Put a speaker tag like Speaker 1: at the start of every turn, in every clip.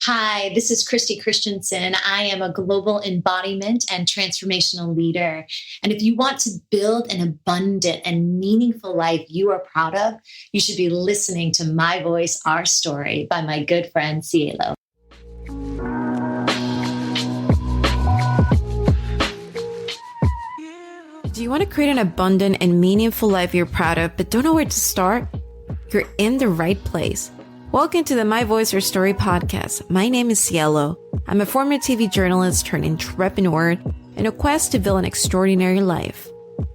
Speaker 1: Hi, this is Cristi Christensen. I am a global embodiment and transformational leader. And if you want to build an abundant and meaningful life you are proud of, you should be listening to My Voice, Our Story by my good friend, Cielo.
Speaker 2: Do you want to create an abundant and meaningful life you're proud of, but don't know where to start? You're in the right place. Welcome to the My Voice, Our Story podcast. My name is Cielo. I'm a former TV journalist turned entrepreneur in a quest to build an extraordinary life.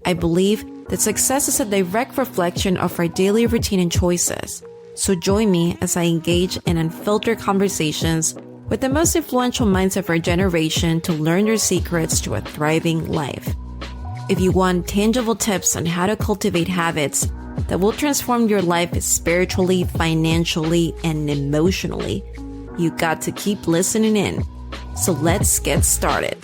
Speaker 2: I believe that success is a direct reflection of our daily routine and choices. So join me as I engage in unfiltered conversations with the most influential minds of our generation to learn their secrets to a thriving life. If you want tangible tips on how to cultivate habits that will transform your life spiritually, financially, and emotionally, you got to keep listening in. So let's get started.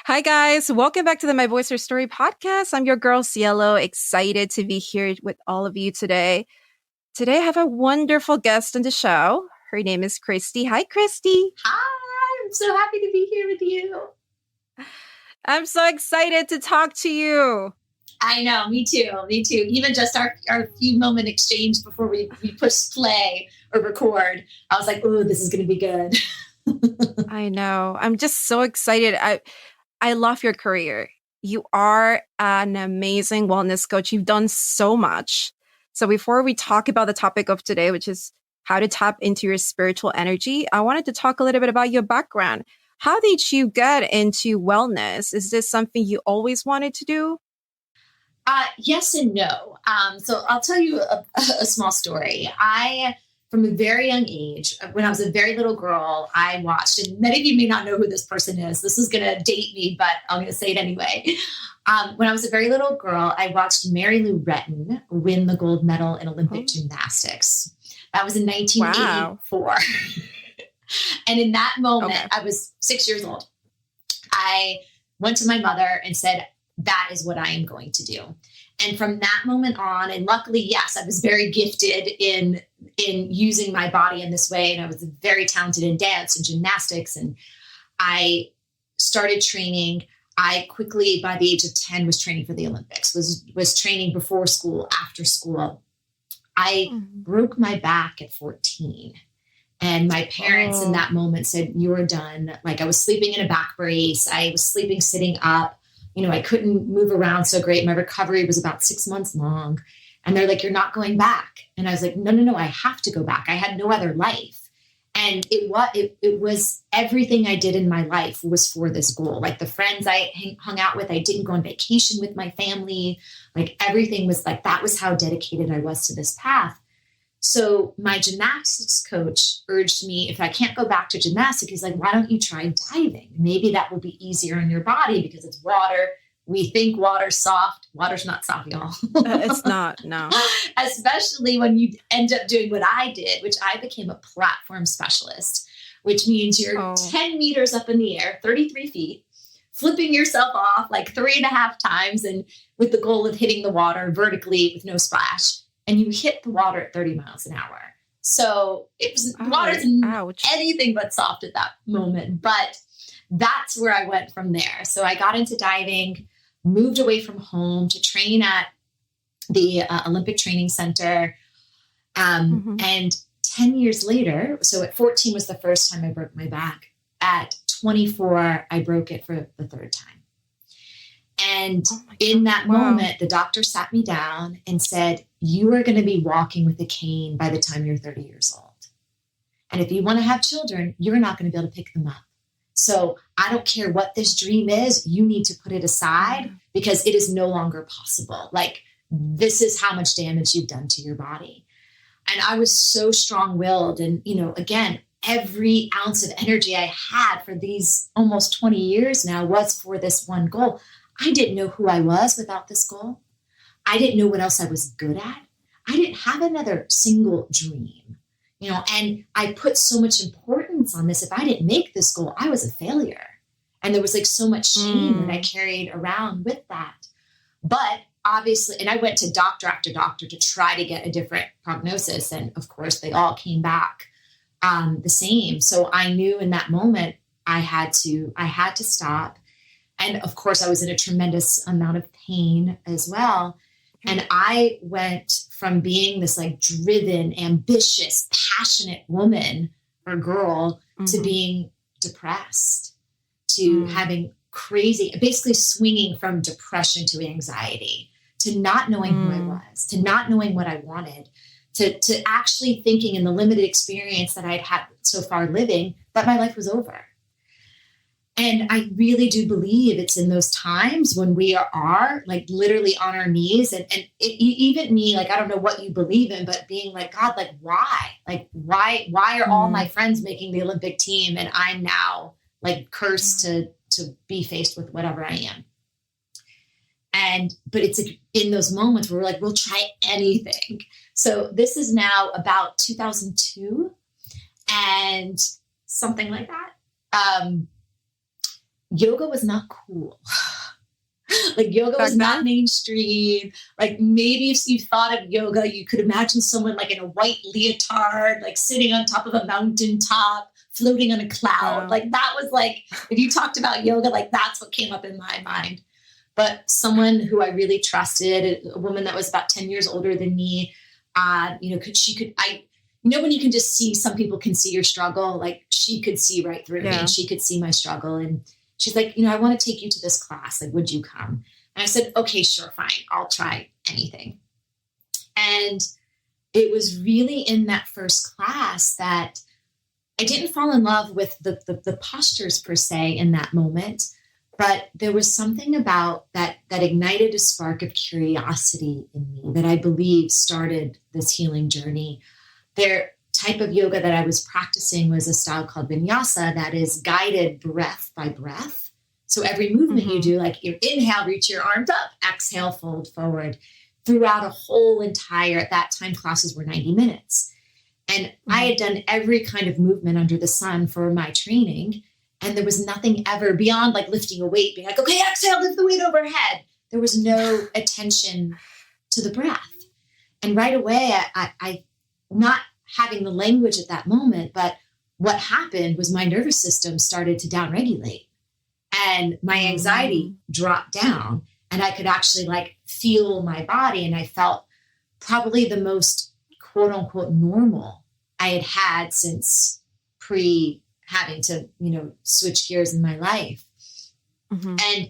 Speaker 2: Hi guys, welcome back to the My Voice or Story podcast. I'm your girl Cielo, excited to be here with all of you today. Today I have a wonderful guest on the show. Her name is Cristi. Hi, Cristi.
Speaker 1: Hi, I'm so happy to be here with you.
Speaker 2: I'm so excited to talk to you.
Speaker 1: I know, me too. Even just our few moment exchange before we push play or record, I was like, oh, this is going to be good.
Speaker 2: I know. I'm just so excited. I love your career. You are an amazing wellness coach. You've done so much. So before we talk about the topic of today, which is how to tap into your spiritual energy, I wanted to talk a little bit about your background. How did you get into wellness? Is this something you always wanted to do?
Speaker 1: Yes and no. So I'll tell you a small story. From a very young age, when I was a very little girl, I watched, and many of you may not know who this person is. This is going to date me, but I'm going to say it anyway. When I was a very little girl, I watched Mary Lou Retton win the gold medal in Olympic gymnastics. That was in 1984. Wow. And in that moment, I was 6 years old. I went to my mother and said, that is what I am going to do. And from that moment on, and luckily, yes, I was very gifted in using my body in this way. And I was very talented in dance and gymnastics. And I started training. I quickly, by the age of 10, was training for the Olympics, was training before school, after school. I broke my back at 14. And my parents in that moment said, you're done. Like, I was sleeping in a back brace. I was sleeping sitting up. I couldn't move around so great. My recovery was about 6 months long. And they're like, you're not going back. And I was like, no, I have to go back. I had no other life. And it was everything I did in my life was for this goal. Like, the friends I hung out with, I didn't go on vacation with my family. Like, everything was like, that was how dedicated I was to this path. So my gymnastics coach urged me, if I can't go back to gymnastics, he's like, why don't you try diving? Maybe that will be easier on your body because it's water. We think water's soft. Water's not soft, y'all.
Speaker 2: It's not, no.
Speaker 1: Especially when you end up doing what I did, which I became a platform specialist, which means you're 10 meters up in the air, 33 feet, flipping yourself off like 3.5 times, and with the goal of hitting the water vertically with no splash. And you hit the water at 30 miles an hour. So water's anything but soft at that moment. But that's where I went from there. So I got into diving, moved away from home to train at the Olympic Training Center. And 10 years later, so at 14 was the first time I broke my back. At 24, I broke it for the third time. And in that moment, the doctor sat me down and said, you are going to be walking with a cane by the time you're 30 years old. And if you want to have children, you're not going to be able to pick them up. So I don't care what this dream is, you need to put it aside because it is no longer possible. Like, this is how much damage you've done to your body. And I was so strong-willed. And, again, every ounce of energy I had for these almost 20 years now was for this one goal. I didn't know who I was without this goal. I didn't know what else I was good at. I didn't have another single dream, and I put so much importance on this. If I didn't make this goal, I was a failure. And there was like so much shame that I carried around with that. But obviously, and I went to doctor after doctor to try to get a different prognosis. And of course they all came back the same. So I knew in that moment I had to stop. And of course I was in a tremendous amount of pain as well. And I went from being this like driven, ambitious, passionate woman or girl to being depressed, to having basically swinging from depression to anxiety, to not knowing who I was, to not knowing what I wanted, to actually thinking in the limited experience that I'd had so far living, that my life was over. And I really do believe it's in those times when we are like literally on our knees and even me, like, I don't know what you believe in, but being like, God, like, why are all my friends making the Olympic team? And I'm now like cursed to be faced with whatever I am. But it's in those moments where we're like, we'll try anything. So this is now about 2002 and something like that. Yoga was not cool. Like yoga was not mainstream. Like maybe if you thought of yoga, you could imagine someone like in a white leotard, like sitting on top of a mountaintop, floating on a cloud. Wow. Like that was like, if you talked about yoga, like that's what came up in my mind. But someone who I really trusted, a woman that was about 10 years older than me, when you can just see, some people can see your struggle, like she could see right through me and she could see my struggle. And she's like, I want to take you to this class. Like, would you come? And I said, okay, sure, fine. I'll try anything. And it was really in that first class that I didn't fall in love with the postures per se in that moment, but there was something about that ignited a spark of curiosity in me that I believe started this healing journey. Their type of yoga that I was practicing was a style called vinyasa that is guided breath by breath. So every movement you do, like you inhale, reach your arms up, exhale, fold forward throughout a whole entire, at that time classes were 90 minutes. And I had done every kind of movement under the sun for my training. And there was nothing ever beyond like lifting a weight, being like, okay, exhale, lift the weight overhead. There was no attention to the breath. And right away, I not having the language at that moment, but what happened was my nervous system started to downregulate and my anxiety dropped down and I could actually like feel my body. And I felt probably the most quote unquote normal I had had since pre having to, switch gears in my life. And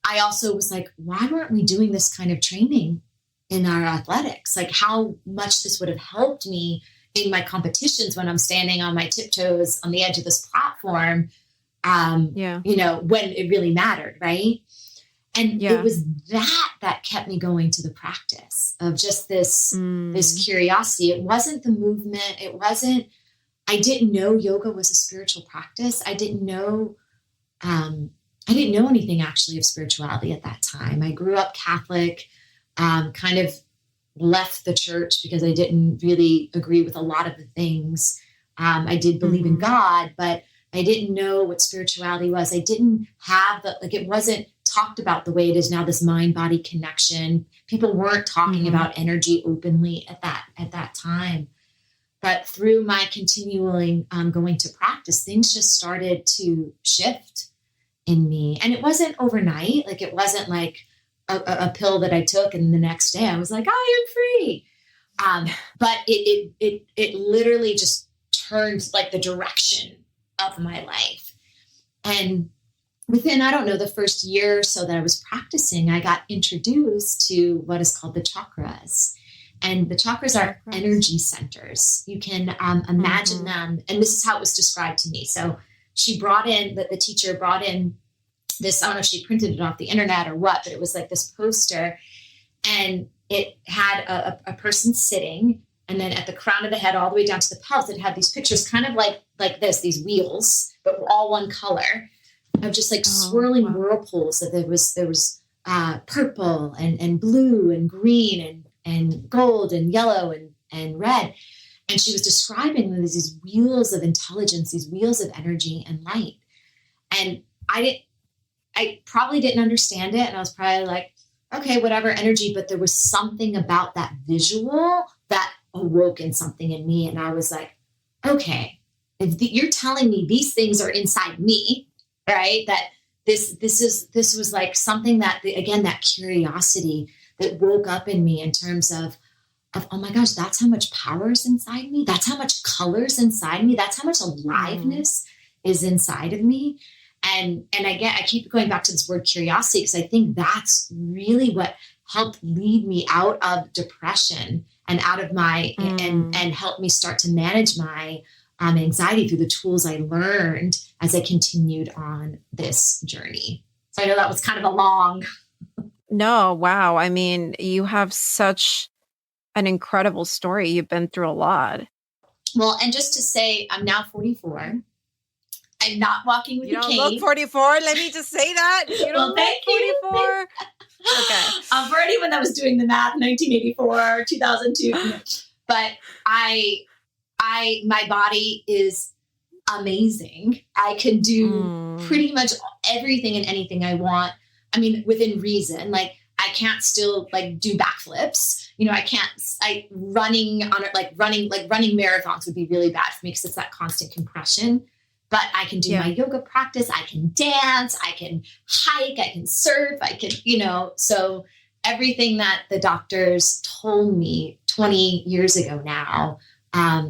Speaker 1: I also was like, why weren't we doing this kind of training in our athletics? Like how much this would have helped me in my competitions when I'm standing on my tiptoes on the edge of this platform, when it really mattered. Right. And it was that kept me going to the practice of just this curiosity. It wasn't the movement. I didn't know yoga was a spiritual practice. I didn't know anything actually of spirituality at that time. I grew up Catholic, kind of left the church because I didn't really agree with a lot of the things. I did believe in God, but I didn't know what spirituality was. I didn't have it wasn't talked about the way it is now, this mind-body connection. People weren't talking about energy openly at that time. But through my continuing going to practice, things just started to shift in me. And it wasn't overnight. Like it wasn't like a pill that I took and the next day I was like, I am free. But it literally just turned like the direction of my life. And within, I don't know, the first year or so that I was practicing, I got introduced to what is called the chakras. And the chakras are energy centers. You can imagine them. And this is how it was described to me. So she brought in, the teacher brought in this, I don't know if she printed it off the internet or what, but it was like this poster and it had a person sitting, and then at the crown of the head, all the way down to the pelvis, it had these pictures kind of like these wheels, but all one color of just like swirling whirlpools. So there was purple and blue and green and gold and yellow and red. And she was describing these wheels of intelligence, these wheels of energy and light. And I probably didn't understand it. And I was probably like, okay, whatever energy, but there was something about that visual that awoken something in me. And I was like, okay, if you're telling me these things are inside me, right? That this was like something that, again, that curiosity that woke up in me in terms of, oh my gosh, that's how much power is inside me. That's how much color's inside me. That's how much aliveness is inside of me. And I keep going back to this word curiosity, because I think that's really what helped lead me out of depression and out of my, and helped me start to manage my anxiety through the tools I learned as I continued on this journey. So I know that was kind of a long.
Speaker 2: No, wow. I mean, you have such an incredible story. You've been through a lot.
Speaker 1: Well, and just to say, I'm now 44. I'm not walking with a cane.
Speaker 2: You don't look 44. Let me just say that. You don't look 44. Okay.
Speaker 1: For anyone that was doing the math, 1984, 2002. But my body is amazing. I can do pretty much everything and anything I want. I mean, within reason. Like, I can't still like do backflips. Running marathons would be really bad for me because it's that constant compression. But I can do my yoga practice. I can dance. I can hike. I can surf. I can, so everything that the doctors told me 20 years ago now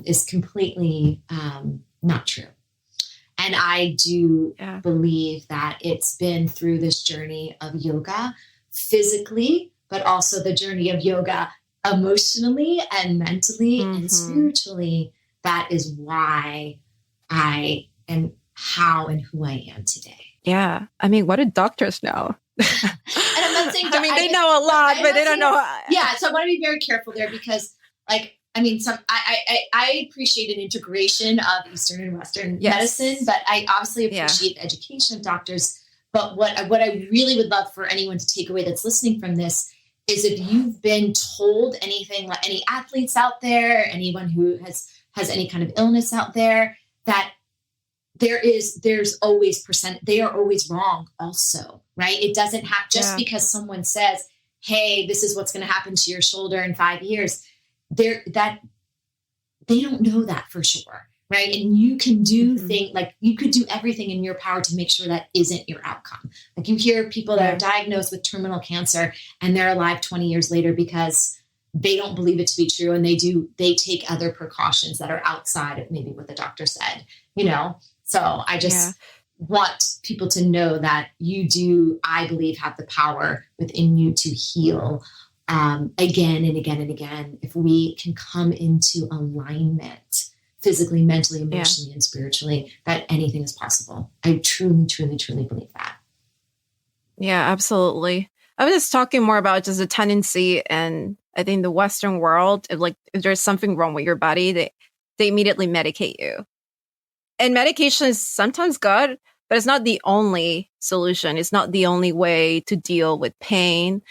Speaker 1: is completely not true. And I do believe that it's been through this journey of yoga physically, but also the journey of yoga emotionally and mentally and spiritually. That is why I am how and who I am today.
Speaker 2: Yeah. I mean, what do doctors know?
Speaker 1: And I'm not saying
Speaker 2: they know a lot, but they don't know.
Speaker 1: Yeah. So I want to be very careful there because I appreciate an integration of Eastern and Western medicine, but I obviously appreciate the education of doctors. But what I really would love for anyone to take away that's listening from this is, if you've been told anything, like any athletes out there, anyone who has any kind of illness out there, that there's always they are always wrong also, right? It doesn't have just because someone says, hey, this is what's going to happen to your shoulder in 5 years. They don't know that for sure. Right. And you can do things like you could do everything in your power to make sure that isn't your outcome. Like, you hear people that are diagnosed with terminal cancer and they're alive 20 years later because they don't believe it to be true. And they take other precautions that are outside of maybe what the doctor said, So I just want people to know that you do, I believe, have the power within you to heal again and again and again. If we can come into alignment physically, mentally, emotionally, and spiritually, that anything is possible. I truly, truly, truly believe that.
Speaker 2: Yeah, absolutely. I was just talking more about just a tendency, and I think the Western world, if there's something wrong with your body, they immediately medicate you. And medication is sometimes good, but it's not the only solution. It's not the only way to deal with pain.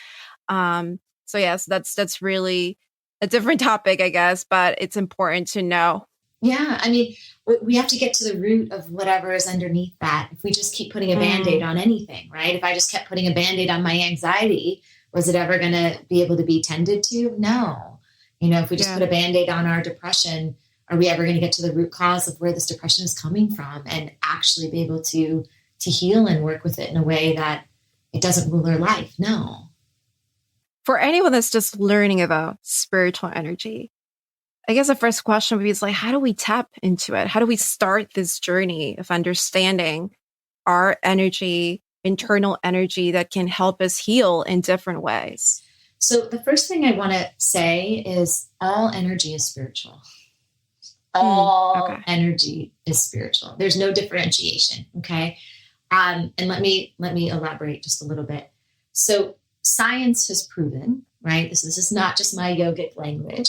Speaker 2: So yes, that's really a different topic, I guess, but it's important to know.
Speaker 1: Yeah. I mean, we have to get to the root of whatever is underneath that. If we just keep putting a Band-Aid on anything, right? If I just kept putting a Band-Aid on my anxiety, was it ever going to be able to be tended to? No. If we just put a Band-Aid on our depression, are we ever going to get to the root cause of where this depression is coming from and actually be able to heal and work with it in a way that it doesn't rule our life? No.
Speaker 2: For anyone that's just learning about spiritual energy, I guess the first question would be, how do we tap into it? How do we start this journey of understanding our energy, internal energy that can help us heal in different ways?
Speaker 1: So the first thing I want to say is all energy is spiritual. All energy is spiritual. There's no differentiation. Okay. And let me elaborate just a little bit. So science has proven, right? This is not just my yogic language.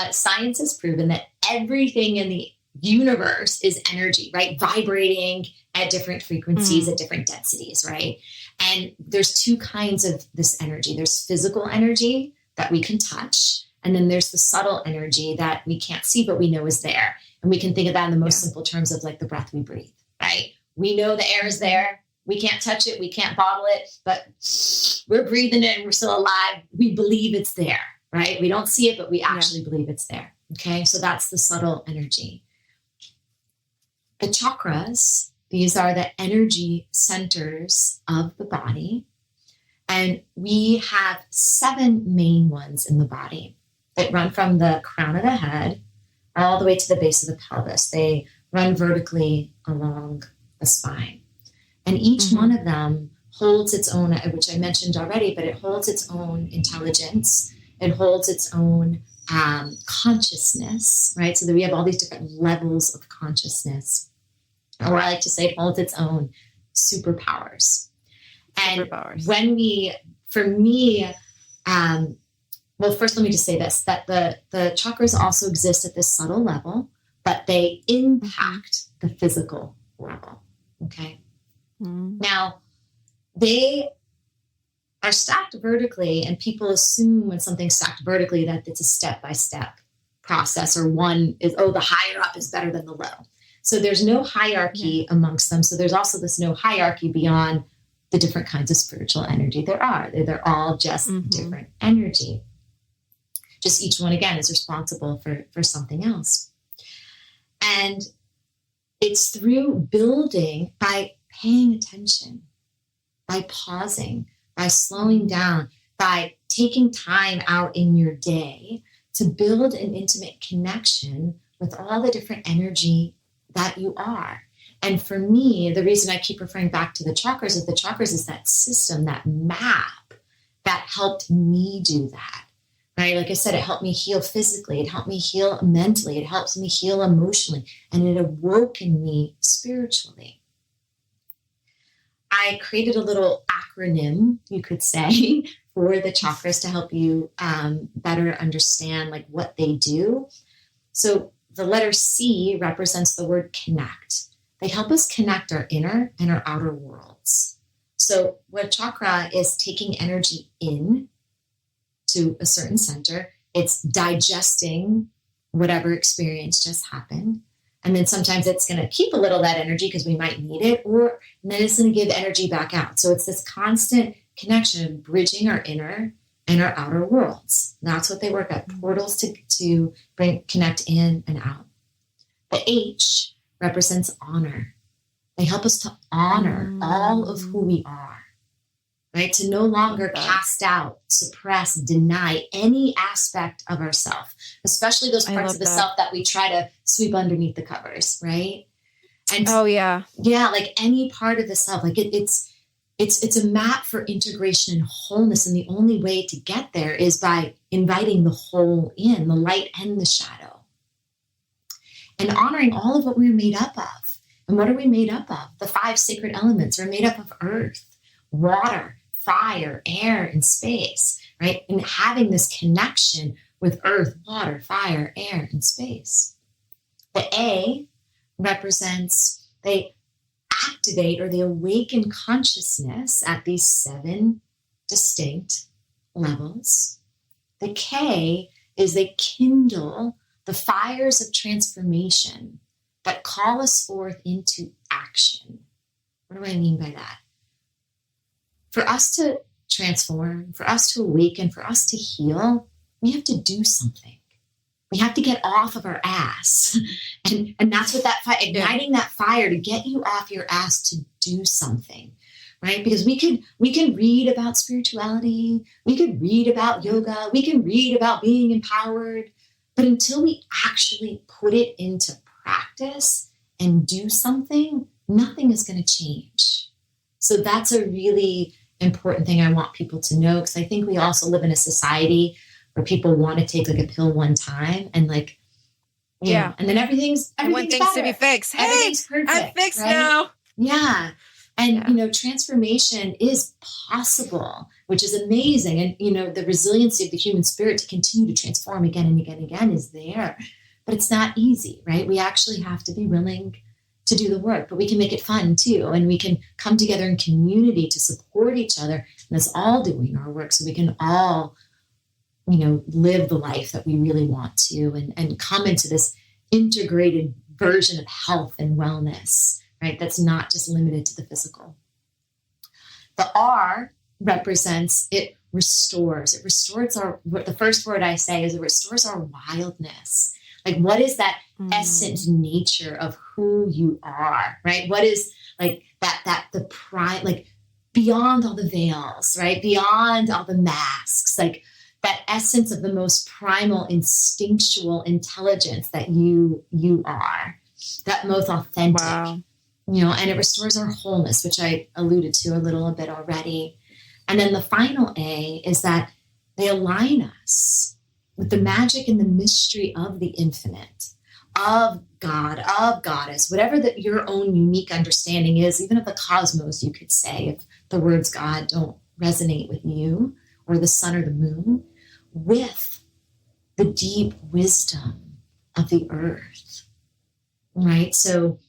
Speaker 1: Science has proven that everything in the universe is energy, right? Vibrating at different frequencies, at different densities, right? And there's two kinds of this energy. There's physical energy that we can touch. And then there's the subtle energy that we can't see, but we know is there. And we can think of that in the most simple terms of like the breath we breathe, right? We know the air is there. We can't touch it. We can't bottle it, but we're breathing it and we're still alive. We believe it's there, right? We don't see it, but we actually believe it's there. Okay. So that's the subtle energy. The chakras, these are the energy centers of the body. And we have 7 main ones in the body that run from the crown of the head all the way to the base of the pelvis. They run vertically along the spine. And each one of them holds its own, which I mentioned already, but it holds its own intelligence. It holds its own consciousness, right? So that we have all these different levels of consciousness. Or I like to say it holds its own superpowers. And when for me, well, first let me just say this, that the chakras also exist at this subtle level, but they impact the physical level, okay? Now, they are stacked vertically, and people assume when something's stacked vertically that it's a step-by-step process, or one is, the higher up is better than the low. So there's no hierarchy amongst them. So there's also this no hierarchy beyond the different kinds of spiritual energy there are. They're all just different energy. Just each one, again, is responsible for something else. And it's through building by paying attention, by pausing, by slowing down, by taking time out in your day to build an intimate connection with all the different energy that you are. And for me, the reason I keep referring back to the chakras is that system, that map that helped me do that, right? Like I said, it helped me heal physically. It helped me heal mentally. It helps me heal emotionally. And it awoke in me spiritually. I created a little acronym, you could say, for the chakras to help you better understand like what they do. So the letter C represents the word connect. They help us connect our inner and our outer worlds. So what chakra is taking energy in to a certain center. It's digesting whatever experience just happened. And then sometimes it's going to keep a little of that energy because we might need it, and then it's going to give energy back out. So it's this constant connection of bridging our inner and our outer worlds. That's what they work at, portals to connect in and out. The H represents honor. They help us to honor all of who we are, right? To no longer cast out, suppress, deny any aspect of ourself, especially those parts of the self that we try to sweep underneath the covers, right? And like any part of the self, like it's a map for integration and wholeness. And the only way to get there is by inviting the whole in, the light and the shadow, and honoring all of what we're made up of. And what are we made up of? The 5 sacred elements are made up of earth, water, fire, air, and space, right? And having this connection with earth, water, fire, air, and space. The A represents they activate or they awaken consciousness at these 7 distinct levels. The K is they kindle the fires of transformation that call us forth into action. What do I mean by that? For us to transform, for us to awaken, for us to heal, we have to do something. We have to get off of our ass. And that's what that fire, igniting that fire to get you off your ass to do something, right? Because we can read about spirituality, we could read about yoga, we can read about being empowered, but until we actually put it into practice and do something, nothing is going to change. So that's a really important thing I want people to know, because I think we also live in a society where people want to take like a pill one time and like, you know, and then everything's
Speaker 2: want things
Speaker 1: better.
Speaker 2: to be fixed.
Speaker 1: Everything's perfect,
Speaker 2: I'm fixed
Speaker 1: right?
Speaker 2: now.
Speaker 1: Yeah. And, transformation is possible, which is amazing. And, the resiliency of the human spirit to continue to transform again and again and again is there, but it's not easy, right? We actually have to be willing to do the work, but we can make it fun too. And we can come together in community to support each other. And us all doing our work so we can all, live the life that we really want to and come into this integrated version of health and wellness, right? That's not just limited to the physical. The R represents, it restores. It restores the first word I say is it restores our wildness. Like, what is that essence nature of who you are, right? What is like the pride, like beyond all the veils, right? Beyond all the masks, like that essence of the most primal, instinctual intelligence that you are, that most authentic, and it restores our wholeness, which I alluded to a little bit already. And then the final A is that they align us with the magic and the mystery of the infinite, of God, of goddess, whatever your own unique understanding is, even of the cosmos, you could say, if the words God don't resonate with you, or the sun or the moon, with the deep wisdom of the earth, right? So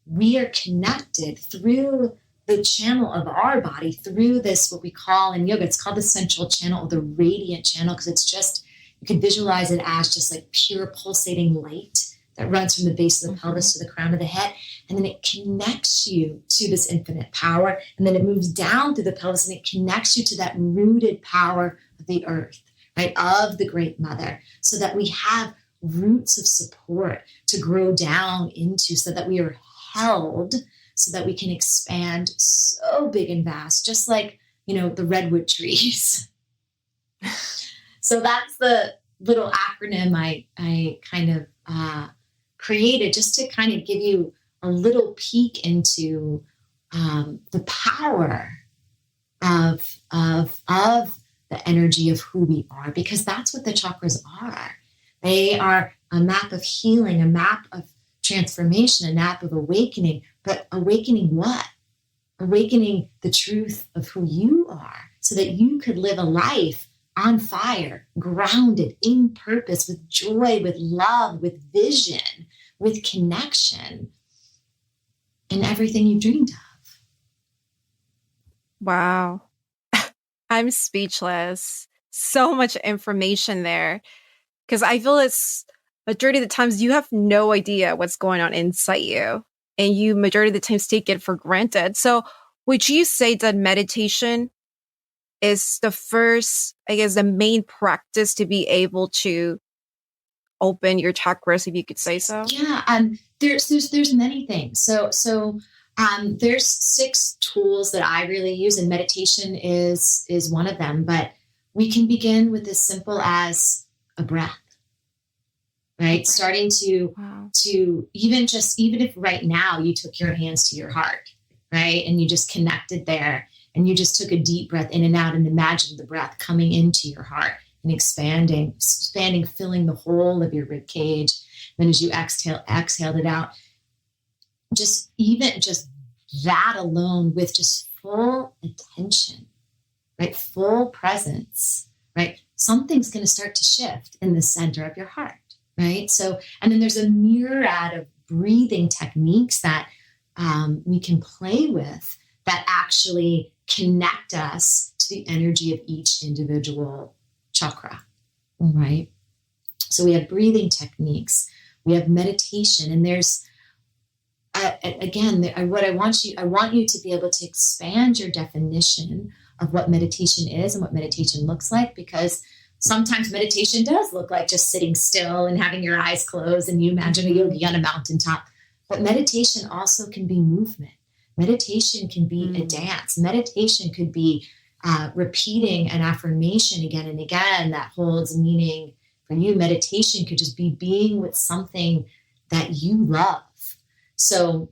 Speaker 1: we are connected through the channel of our body, through this, what we call in yoga, it's called the central channel, or the radiant channel, because it's just, you can visualize it as just like pure pulsating light that runs from the base of the pelvis to the crown of the head. And then it connects you to this infinite power. And then it moves down through the pelvis and it connects you to that rooted power of the earth, right? Of the great mother, so that we have roots of support to grow down into, so that we are held, so that we can expand so big and vast, just like, the redwood trees. So that's the little acronym I kind of created, just to kind of give you a little peek into the power of the energy of who we are, because that's what the chakras are. They are a map of healing, a map of transformation, a map of awakening. But awakening what? Awakening the truth of who you are, so that you could live a life on fire, grounded in purpose, with joy, with love, with vision, with connection, and everything you dreamed of.
Speaker 2: Wow. I'm speechless. So much information there. Because I feel it's majority of the times you have no idea what's going on inside you. And you majority of the times take it for granted. So would you say that meditation is the first, I guess, the main practice to be able to open your chakras, if you could say so?
Speaker 1: Yeah, there's many things. So there's 6 tools that I really use, and meditation is one of them. But we can begin with as simple as a breath, right? Starting to even if right now you took your hands to your heart, right, and you just connected there, and you just took a deep breath in and out, and imagined the breath coming into your heart and expanding, filling the whole of your rib cage. Then as you exhaled it out, just that alone, with just full attention, right? Full presence, right? Something's going to start to shift in the center of your heart, right? So, and then there's a myriad of breathing techniques that we can play with that actually connect us to the energy of each individual chakra, right? So we have breathing techniques, we have meditation, and there's what I want you to be able to expand your definition of what meditation is and what meditation looks like, because sometimes meditation does look like just sitting still and having your eyes closed and you imagine a yogi on a mountaintop. But meditation also can be movement. Meditation can be a dance. Meditation could be repeating an affirmation again and again that holds meaning for you. Meditation could just be being with something that you love. So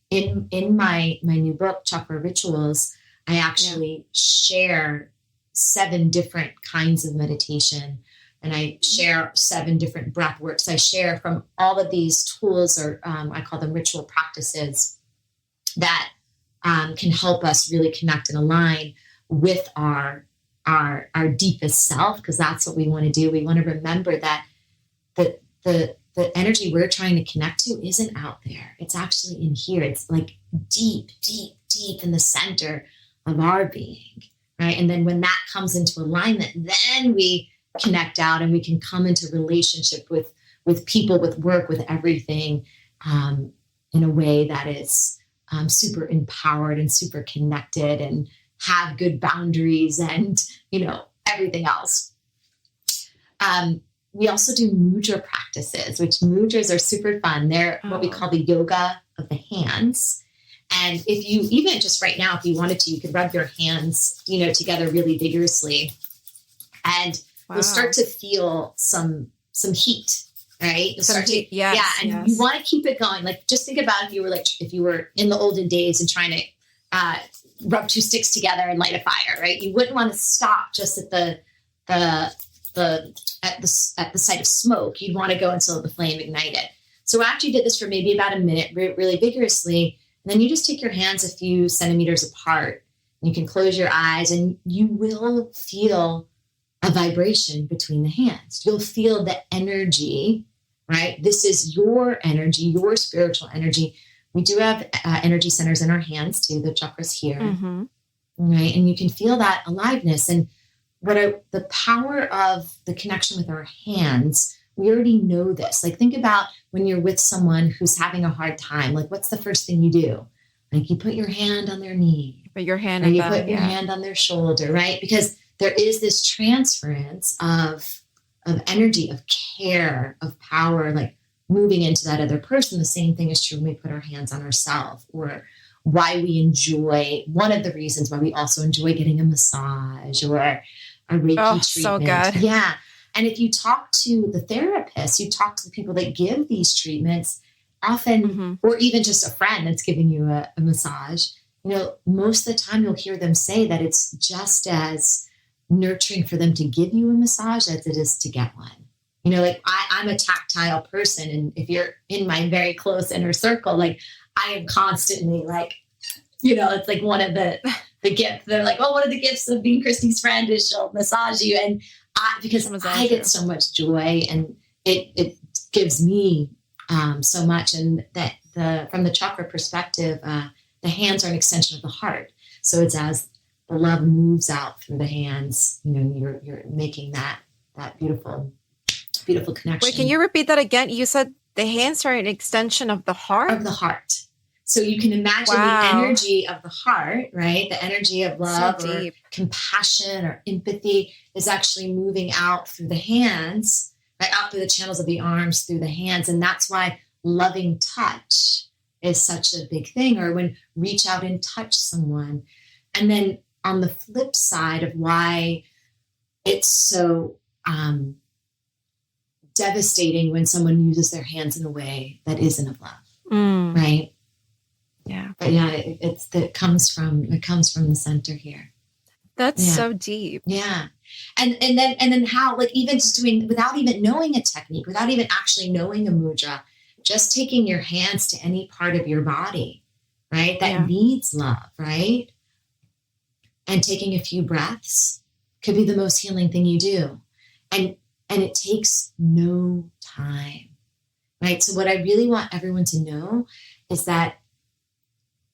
Speaker 1: in my new book, Chakra Rituals, I actually share 7 different kinds of meditation, and I share 7 different breath works. I share from all of these tools, or I call them ritual practices, that can help us really connect and align with our deepest self, because that's what we want to do. We want to remember that the energy we're trying to connect to isn't out there. It's actually in here. It's like deep, deep, deep in the center of our being, right? And then when that comes into alignment, then we connect out and we can come into relationship with people, with work, with everything in a way that is super empowered and super connected, and have good boundaries and, everything else. We also do mudra practices, which mudras are super fun. They're what we call the yoga of the hands. And if you, even just right now, if you wanted to, you could rub your hands, together really vigorously, and you'll start to feel some heat, right? You'll start to, and you want to keep it going. Like, just think about if you were in the olden days and trying to rub two sticks together and light a fire, right? You wouldn't want to stop just at the sight of smoke. You'd want to go until the flame ignited. So after you did this for maybe about a minute, really vigorously, and then you just take your hands a few centimeters apart. You can close your eyes and you will feel a vibration between the hands. You'll feel the energy, right? This is your energy, your spiritual energy. We do have energy centers in our hands too, the chakras here, right? And you can feel that aliveness. And the power of the connection with our hands, we already know this. Like, think about when you're with someone who's having a hard time. Like, what's the first thing you do? Like, you put your hand on their knee.
Speaker 2: Put your hand
Speaker 1: or you put your hand on their shoulder, right? Because there is this transference of energy, of care, of power, like moving into that other person. The same thing is true when we put our hands on ourselves, or why we enjoy, one of the reasons why we also enjoy getting a massage or a Reiki treatment.
Speaker 2: So good.
Speaker 1: Yeah. And if you talk to the therapists, you talk to the people that give these treatments, often, or even just a friend that's giving you a massage, most of the time you'll hear them say that it's just as nurturing for them to give you a massage as it is to get one. Like, I'm a tactile person. And if you're in my very close inner circle, like, I am constantly like, it's like one of the gifts. They're like, one of the gifts of being Cristi's friend is she'll massage you. And because I get so much joy, and it gives me so much. And that from the chakra perspective, the hands are an extension of the heart. So it's as the love moves out through the hands, you're making that beautiful connection.
Speaker 2: Wait, can you repeat that again? You said the hands are an extension of the heart?
Speaker 1: Of the heart. So you can imagine the energy of the heart, right? The energy of love or compassion or empathy is actually moving out through the hands, right? Out through the channels of the arms, through the hands. And that's why loving touch is such a big thing, or when reach out and touch someone. And then on the flip side of why it's so devastating when someone uses their hands in a way that isn't of love, right?
Speaker 2: Yeah.
Speaker 1: But yeah, it comes from the center here.
Speaker 2: That's so deep.
Speaker 1: Yeah. And then how, like, even just doing, without even knowing a technique, without even actually knowing a mudra, just taking your hands to any part of your body, right? That needs love, right? And taking a few breaths could be the most healing thing you do. And it takes no time, right? So what I really want everyone to know is that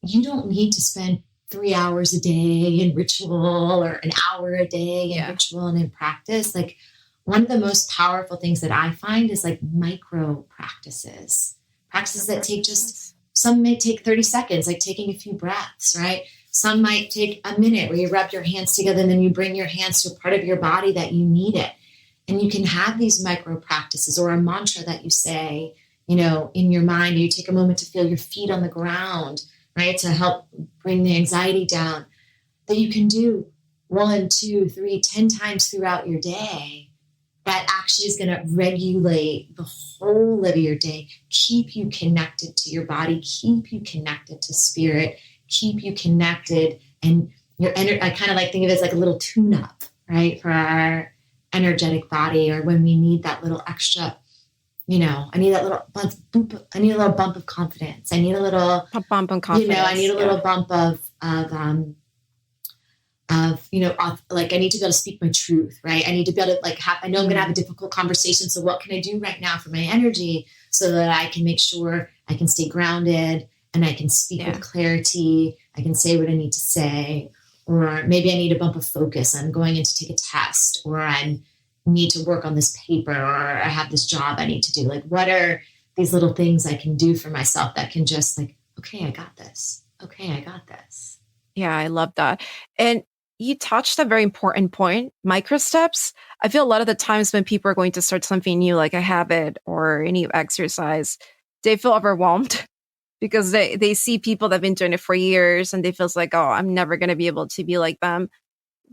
Speaker 1: you don't need to spend 3 hours a day in ritual or an hour a day in ritual and in practice. Like, one of the most powerful things that I find is like micro practices that take some may take 30 seconds, like taking a few breaths, right? Some might take a minute where you rub your hands together and then you bring your hands to a part of your body that you need it. And you can have these micro practices, or a mantra that you say, in your mind. You take a moment to feel your feet on the ground, right? To help bring the anxiety down, that you can do 1, 2, 3, 10 times throughout your day. That actually is going to regulate the whole of your day, keep you connected to your body, keep you connected to spirit, keep you connected. And your I kind of like think of it as like a little tune-up, right? For our energetic body, or when we need that little extra, I need that little bump. I need a little bump of confidence. I need a little
Speaker 2: bump of confidence.
Speaker 1: I need a little bump of like, I need to be able to speak my truth, right? I need to be able to I know I'm going to have a difficult conversation. So what can I do right now for my energy so that I can make sure I can stay grounded and I can speak with clarity. I can say what I need to say, or maybe I need a bump of focus. I'm going in to take a test, or I need to work on this paper, or I have this job I need to do. Like, what are these little things I can do for myself that can just like, okay, I got this. Okay, I got this.
Speaker 2: Yeah, I love that. And you touched a very important point, microsteps. I feel a lot of the times when people are going to start something new, like a habit or any exercise, they feel overwhelmed because they see people that have been doing it for years and they feels like, oh, I'm never going to be able to be like them.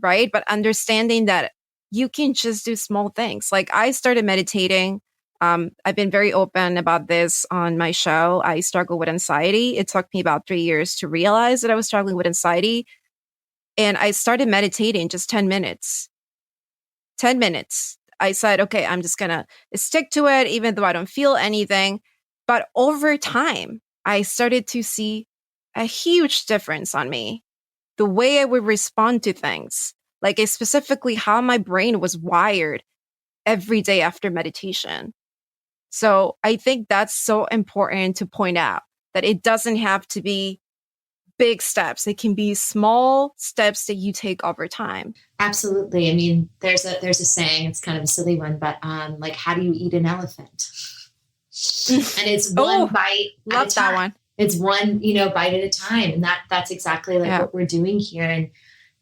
Speaker 2: Right. But understanding that you can just do small things. Like I started meditating. I've been very open about this on my show. I struggle with anxiety. It took me about 3 years to realize that I was struggling with anxiety. And I started meditating just 10 minutes. 10 minutes. I said, okay, I'm just going to stick to it, even though I don't feel anything. But over time, I started to see a huge difference on me. The way I would respond to things, like specifically how my brain was wired every day after meditation. So I think that's so important to point out that it doesn't have to be big steps. It can be small steps that you take over time.
Speaker 1: Absolutely. I mean, there's a saying, it's kind of a silly one, but like, how do you eat an elephant? And it's one bite at a time. That one. It's one, bite at a time. And that's exactly what we're doing here. And,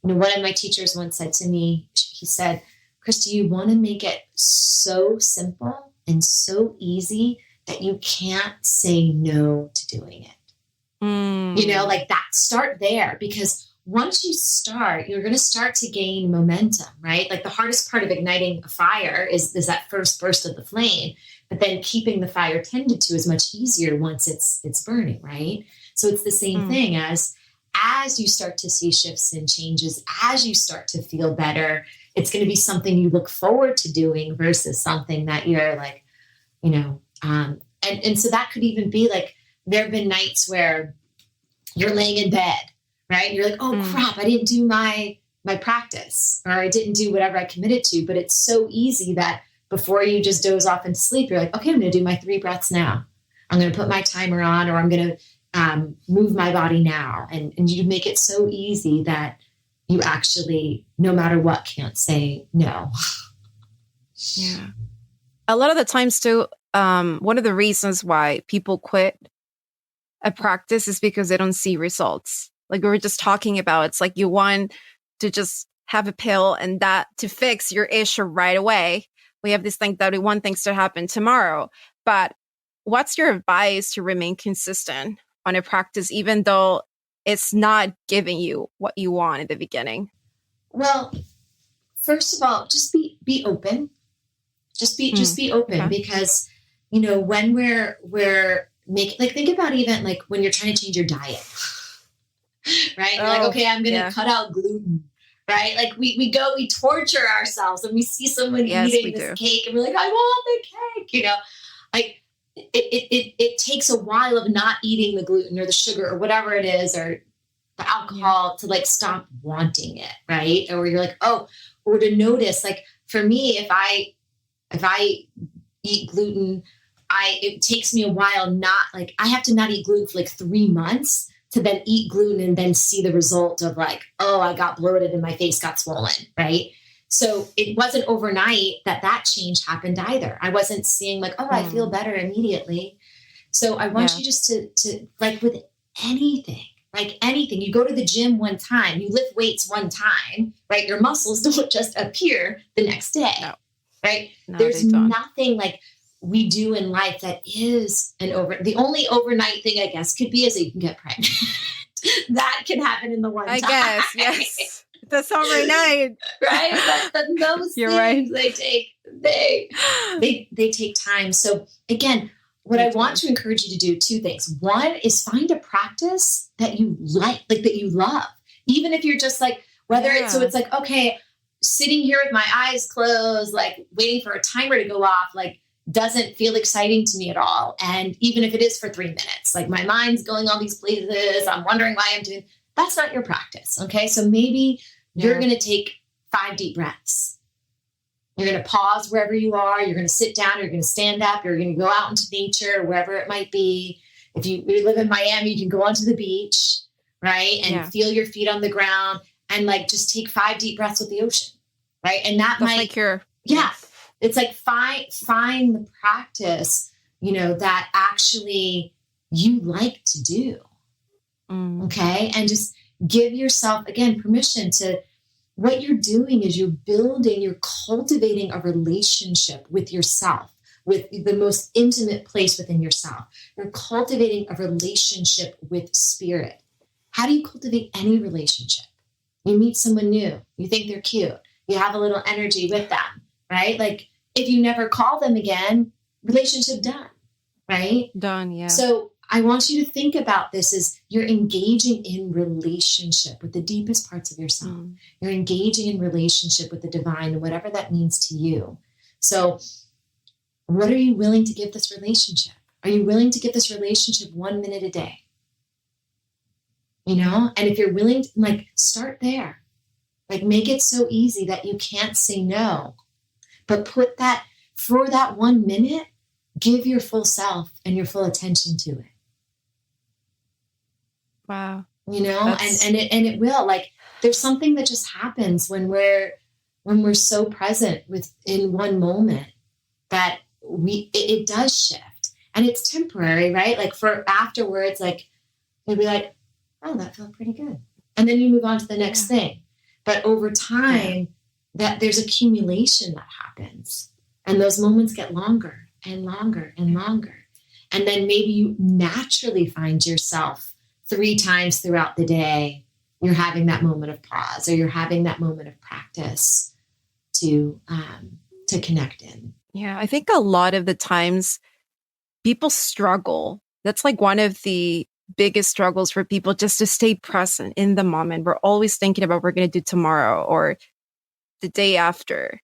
Speaker 1: one of my teachers once said to me, he said, Cristi, you want to make it so simple and so easy that you can't say no to doing it. That start there, because once you start, you're going to start to gain momentum, right? Like the hardest part of igniting a fire is that first burst of the flame, but then keeping the fire tended to is much easier once it's burning, right? So it's the same thing as you start to see shifts and changes, as you start to feel better, it's going to be something you look forward to doing versus something that you're like, and so that could even be like, there have been nights where you're laying in bed, right? You're like, oh crap, I didn't do my practice, or I didn't do whatever I committed to. But it's so easy that before you just doze off into sleep, you're like, okay, I'm going to do my 3 breaths now. I'm going to put my timer on, or I'm going to move my body now. And you make it so easy that you actually, no matter what, can't say no.
Speaker 2: Yeah. A lot of the times too, one of the reasons why people quit a practice is because they don't see results. Like we were just talking about, it's like you want to just have a pill and that to fix your issue right away. We have this thing that we want things to happen tomorrow. But what's your advice to remain consistent on a practice, even though it's not giving you what you want at the beginning?
Speaker 1: Well, first of all, just be open. Just be open, because, when we're making, like, think about even like when you're trying to change your diet, right? You're like, okay, I'm going to cut out gluten, right? Like we torture ourselves and we see someone eating this cake and we're like, I want the cake, like it takes a while of not eating the gluten or the sugar or whatever it is, or the alcohol to like stop wanting it. Right. Or you're like, or to notice, like for me, if I eat gluten, it takes me a while, I have to not eat gluten for like 3 months to then eat gluten and then see the result of like, I got bloated and my face got swollen. Right. So it wasn't overnight that change happened either. I wasn't seeing like, I feel better immediately. So I want you just to like with anything, you go to the gym one time, you lift weights one time, right? Your muscles don't just appear the next day. No. Right. No, there's nothing like we do in life that is the only overnight thing, I guess, could be is that you can get pregnant. That can happen in the one time. I guess,
Speaker 2: yes. That's overnight.
Speaker 1: Right. But those You're things, right. they take time. So again, what I want to encourage you to do 2 things. One is find a practice that you like that you love. Even if you're just like, whether it's like, okay, sitting here with my eyes closed, like waiting for a timer to go off, like doesn't feel exciting to me at all. And even if it is for 3 minutes, like my mind's going all these places, I'm wondering why I'm doing, that's not your practice. Okay. So maybe you're going to take 5 deep breaths. You're going to pause wherever you are. You're going to sit down. You're going to stand up. You're going to go out into nature, wherever it might be. If you live in Miami, you can go onto the beach, right? And feel your feet on the ground and like just take 5 deep breaths with the ocean, right? And that's
Speaker 2: like your
Speaker 1: it's like find the practice, that actually you like to do. Okay. And just give yourself, again, permission to, what you're doing is you're cultivating a relationship with yourself, with the most intimate place within yourself. You're cultivating a relationship with spirit. How do you cultivate any relationship? You meet someone new, you think they're cute, you have a little energy with them, right? Like if you never call them again, relationship done, right?
Speaker 2: Done, yeah.
Speaker 1: So I want you to think about this as you're engaging in relationship with the deepest parts of yourself. You're engaging in relationship with the divine and whatever that means to you. So what are you willing to give this relationship? Are you willing to give this relationship 1 minute a day? You know, and if you're willing to, like, start there, like make it so easy that you can't say no, but put that, for that 1 minute, give your full self and your full attention to it.
Speaker 2: Wow.
Speaker 1: You know, and it will, like, there's something that just happens when we're so present in one moment that it does shift, and it's temporary, right? Like for afterwards, like you'll be like, oh, that felt pretty good. And then you move on to the next thing. But over time, that there's accumulation that happens, and those moments get longer and longer and longer. And then maybe you naturally find yourself 3 times throughout the day, you're having that moment of pause, or you're having that moment of practice to connect in.
Speaker 2: Yeah, I think a lot of the times people struggle. That's like one of the biggest struggles for people, just to stay present in the moment. We're always thinking about what we're going to do tomorrow or the day after.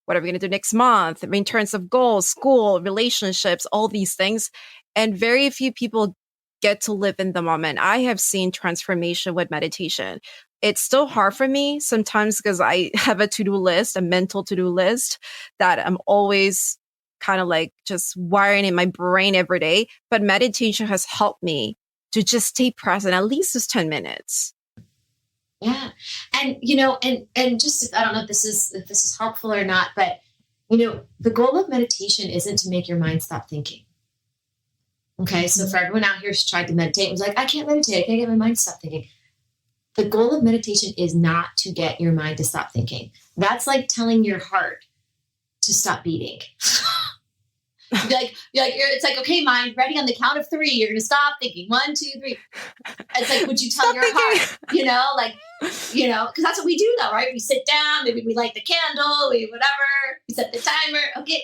Speaker 2: What are we going to do next month? I mean, in terms of goals, school, relationships, all these things. And very few people get to live in the moment. I have seen transformation with meditation. It's still hard for me sometimes because I have a to-do list, a mental to-do list that I'm always kind of like just wiring in my brain every day. But meditation has helped me to just stay present at least just 10 minutes.
Speaker 1: Yeah. And, you know, and just, I don't know if this is helpful or not, but, you know, the goal of meditation isn't to make your mind stop thinking. Okay. So for everyone out here who's tried to meditate, was like, I can't meditate. I can't get my mind to stop thinking. The goal of meditation is not to get your mind to stop thinking. That's like telling your heart to stop beating. It's like, okay, mind, ready on the count of 3. You're going to stop thinking. 1, 2, 3. It's like, would you tell
Speaker 2: Stop
Speaker 1: your
Speaker 2: thinking.
Speaker 1: heart, because that's what we do though, right? We sit down, maybe we light the candle, we set the timer. Okay.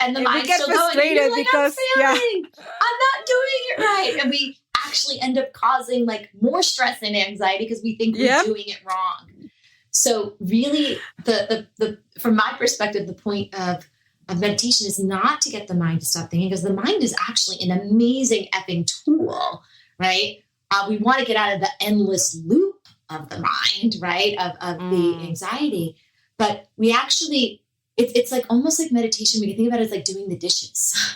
Speaker 1: And the mind's still going. And you're like, I'm failing. I'm not doing it right. And we actually end up causing like more stress and anxiety because we think we're doing it wrong. So really the from my perspective, the point of meditation is not to get the mind to stop thinking, because the mind is actually an amazing effing tool, right? We want to get out of the endless loop of the mind, right? Of the anxiety. But we actually, it's like almost like meditation. We can think about it as like doing the dishes,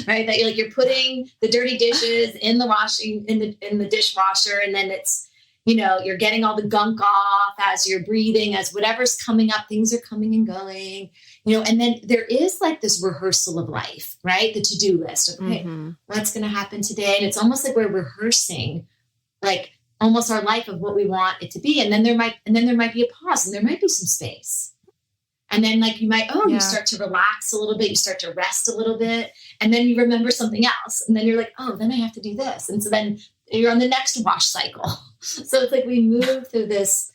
Speaker 1: right? That you're putting the dirty dishes in the dishwasher, and then it's, you're getting all the gunk off as you're breathing, as whatever's coming up, things are coming and going, and then there is like this rehearsal of life, right? The to-do list. Okay, what's going to happen today? And it's almost like we're rehearsing like almost our life of what we want it to be. And then there might be a pause, and there might be some space. And then like you start to relax a little bit, you start to rest a little bit, and then you remember something else. And then you're like, oh, then I have to do this. And so then you're on the next wash cycle. So it's like we move through this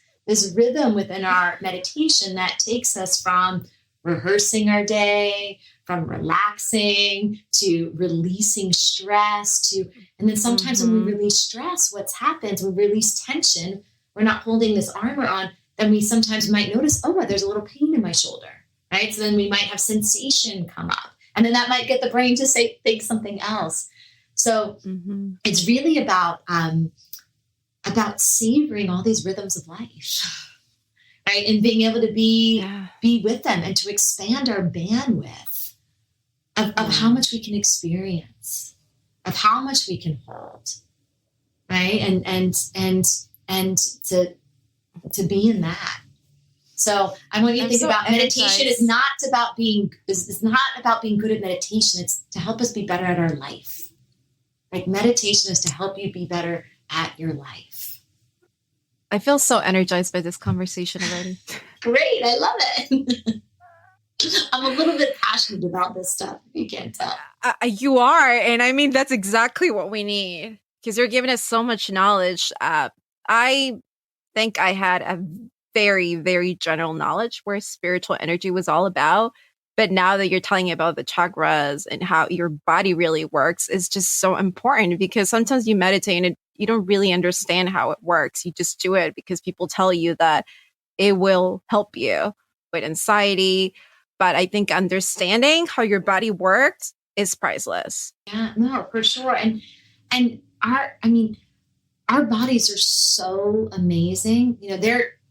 Speaker 1: rhythm within our meditation that takes us from rehearsing our day, from relaxing to releasing stress and then sometimes when we release stress, what's happened, we release tension, we're not holding this armor on, then we sometimes might notice, oh, there's a little pain in my shoulder, right? So then we might have sensation come up, and then that might get the brain to think something else. So it's really about savoring all these rhythms of life, right? And being able to be with them and to expand our bandwidth of how much we can experience, of how much we can hold, right? And to be in that. So I want you to think about meditation is not about being good at meditation. It's to help us be better at our life. Like meditation is to help you be better at your life.
Speaker 2: I feel so energized by this conversation already.
Speaker 1: Great. I love it. I'm a little bit passionate about this stuff, if you can't tell.
Speaker 2: You are. And I mean, that's exactly what we need, because you're giving us so much knowledge. I think I had a very, very general knowledge where spiritual energy was all about. But now that you're telling me about the chakras and how your body really works, is just so important, because sometimes you meditate and you don't really understand how it works. You just do it because people tell you that it will help you with anxiety. But I think understanding how your body works is priceless.
Speaker 1: Yeah, no, for sure. And our bodies are so amazing.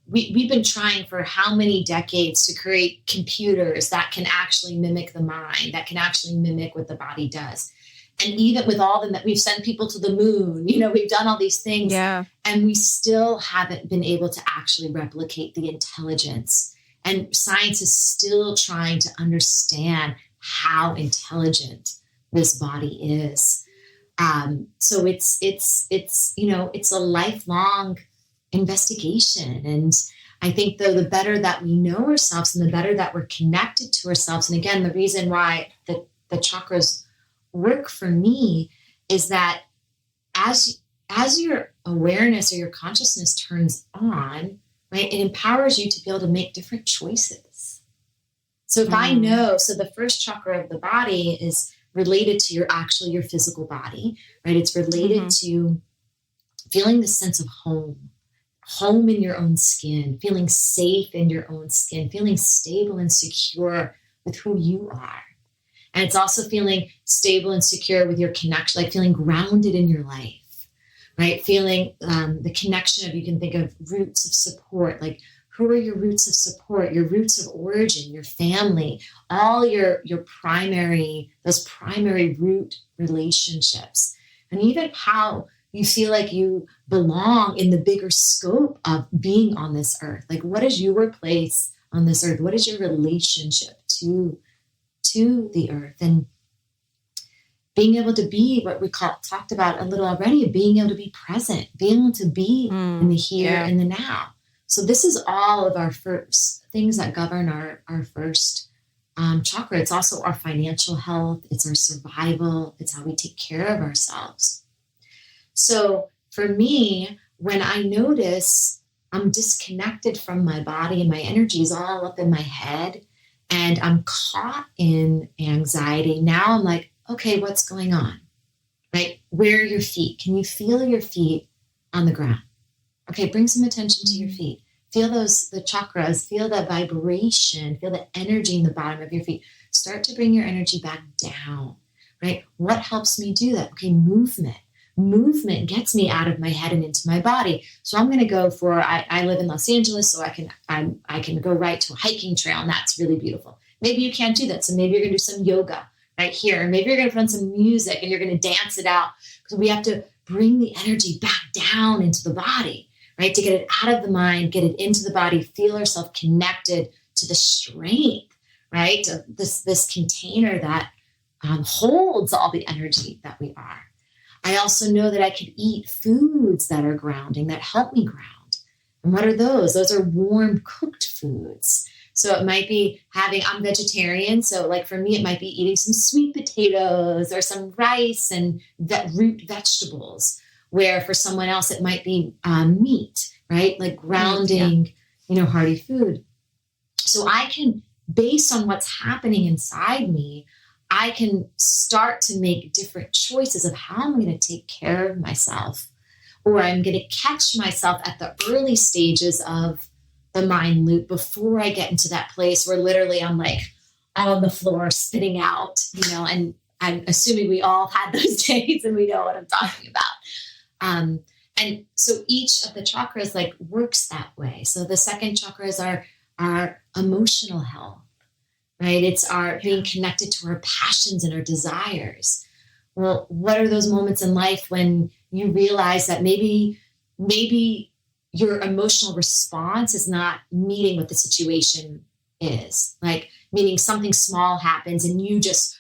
Speaker 1: We've been trying for how many decades to create computers that can actually mimic the mind, that can actually mimic what the body does. And even with all them, that we've sent people to the moon, we've done all these things, and we still haven't been able to actually replicate the intelligence. And science is still trying to understand how intelligent this body is. So it's a lifelong investigation. And I think though, the better that we know ourselves and the better that we're connected to ourselves. And again, the reason why the chakras work for me is that as your awareness or your consciousness turns on, right, it empowers you to be able to make different choices. So if I know, so the first chakra of the body is related to your physical body, right? It's related to feeling the sense of home in your own skin, feeling safe in your own skin, feeling stable and secure with who you are. And it's also feeling stable and secure with your connection, like feeling grounded in your life. Right? Feeling the connection of, you can think of roots of support, like who are your roots of support, your roots of origin, your family, all those primary root relationships. And even how you feel like you belong in the bigger scope of being on this earth. Like, what is your place on this earth? What is your relationship to the earth? And being able to be what we talked about a little already, being able to be present, being able to be in the here and the now. So this is all of our first things that govern our first chakra. It's also our financial health. It's our survival. It's how we take care of ourselves. So for me, when I notice I'm disconnected from my body and my energy is all up in my head and I'm caught in anxiety, now I'm like, okay, what's going on, right? Where are your feet? Can you feel your feet on the ground? Okay, bring some attention to your feet. Feel the chakras, feel the vibration, feel the energy in the bottom of your feet. Start to bring your energy back down, right? What helps me do that? Okay, movement. Movement gets me out of my head and into my body. So I'm going to go for, I live in Los Angeles, so I can go right to a hiking trail, and that's really beautiful. Maybe you can't do that. So maybe you're going to do some yoga right here. Maybe you're going to put on some music and you're going to dance it out, because we have to bring the energy back down into the body, right? To get it out of the mind, get it into the body, feel ourselves connected to the strength, right? Of this container that holds all the energy that we are. I also know that I could eat foods that are grounding, that help me ground. And what are those? Those are warm cooked foods. So it might be I'm vegetarian. So like for me, it might be eating some sweet potatoes or some rice and root vegetables, where for someone else, it might be meat, right? Like grounding, hearty food. So I can, based on what's happening inside me, I can start to make different choices of how I'm going to take care of myself, or I'm going to catch myself at the early stages of the mind loop before I get into that place where literally I'm like on the floor spitting out, and I'm assuming we all had those days and we know what I'm talking about. And so each of the chakras like works that way. So the second chakra is our emotional health, right? It's our being connected to our passions and our desires. Well, what are those moments in life when you realize that maybe your emotional response is not meeting what the situation is? Like, meaning something small happens and you just,